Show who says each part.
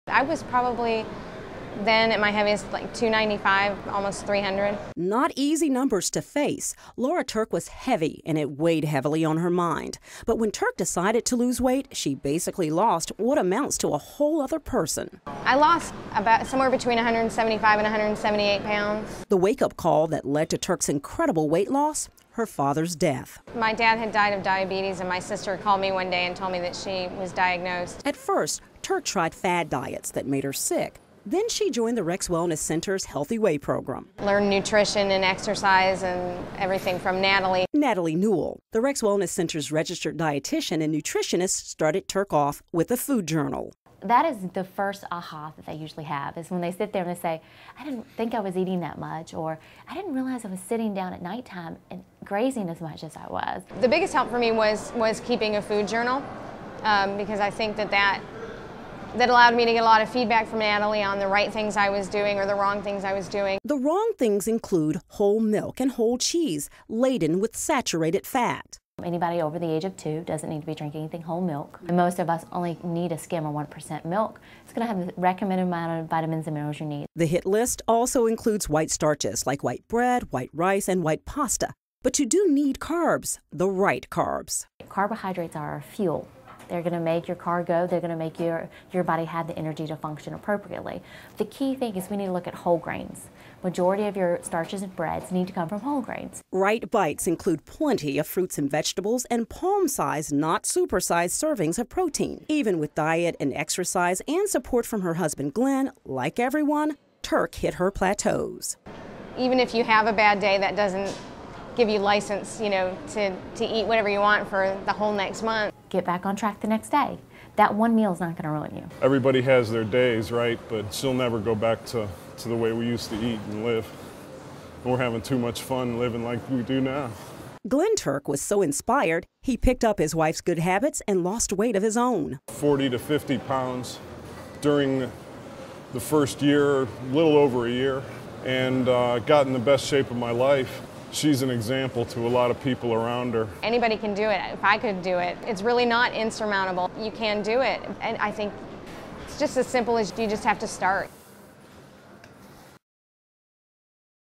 Speaker 1: I was probably then at my heaviest like 295, almost 300.
Speaker 2: Not easy numbers to face. Laura Turk was heavy and it weighed heavily on her mind. But when Turk decided to lose weight, she basically lost what amounts to a whole other person.
Speaker 1: I lost about somewhere between 175 and 178 pounds.
Speaker 2: The wake-up call that led to Turk's incredible weight loss? Her father's death.
Speaker 1: My dad had died of diabetes, and my sister called me one day and told me that she was diagnosed.
Speaker 2: At first, Turk tried fad diets that made her sick. Then she joined the Rex Wellness Center's Healthy Way program.
Speaker 1: Learned nutrition and exercise and everything from Natalie.
Speaker 2: Natalie Newell, the Rex Wellness Center's registered dietitian and nutritionist, started Turk off with a food journal.
Speaker 3: That is the first aha that they usually have, is when they sit there and they say, I didn't think I was eating that much, or I didn't realize I was sitting down at nighttime and grazing as much as I was.
Speaker 1: The biggest help for me was keeping a food journal, because I think that allowed me to get a lot of feedback from Natalie on the right things I was doing or the wrong things I was doing.
Speaker 2: The wrong things include whole milk and whole cheese, laden with saturated fat.
Speaker 3: Anybody over the age of 2 doesn't need to be drinking anything whole milk. And most of us only need a skim or 1% milk. It's going to have the recommended amount of vitamins and minerals you need.
Speaker 2: The hit list also includes white starches like white bread, white rice, and white pasta. But you do need carbs, the right carbs.
Speaker 3: Carbohydrates are our fuel. They're going to make your car go. They're going to make your body have the energy to function appropriately. The key thing is we need to look at whole grains. Majority of your starches and breads need to come from whole grains.
Speaker 2: Right bites include plenty of fruits and vegetables and palm-sized, not supersized servings of protein. Even with diet and exercise and support from her husband Glenn, like everyone, Turk hit her plateaus.
Speaker 1: Even if you have a bad day, that doesn't give you license, to eat whatever you want for the whole next month.
Speaker 3: Get back on track the next day. That one meal is not going to ruin you.
Speaker 4: Everybody has their days, right? But she'll never go back to the way we used to eat and live. And we're having too much fun living like we do now.
Speaker 2: Glenn Turk was so inspired, he picked up his wife's good habits and lost weight of his own.
Speaker 4: 40 to 50 pounds during the first year, a little over a year, and got in the best shape of my life. She's an example to a lot of people around her.
Speaker 1: Anybody can do it. If I could do it, it's really not insurmountable. You can do it. And I think it's just as simple as you just have to start.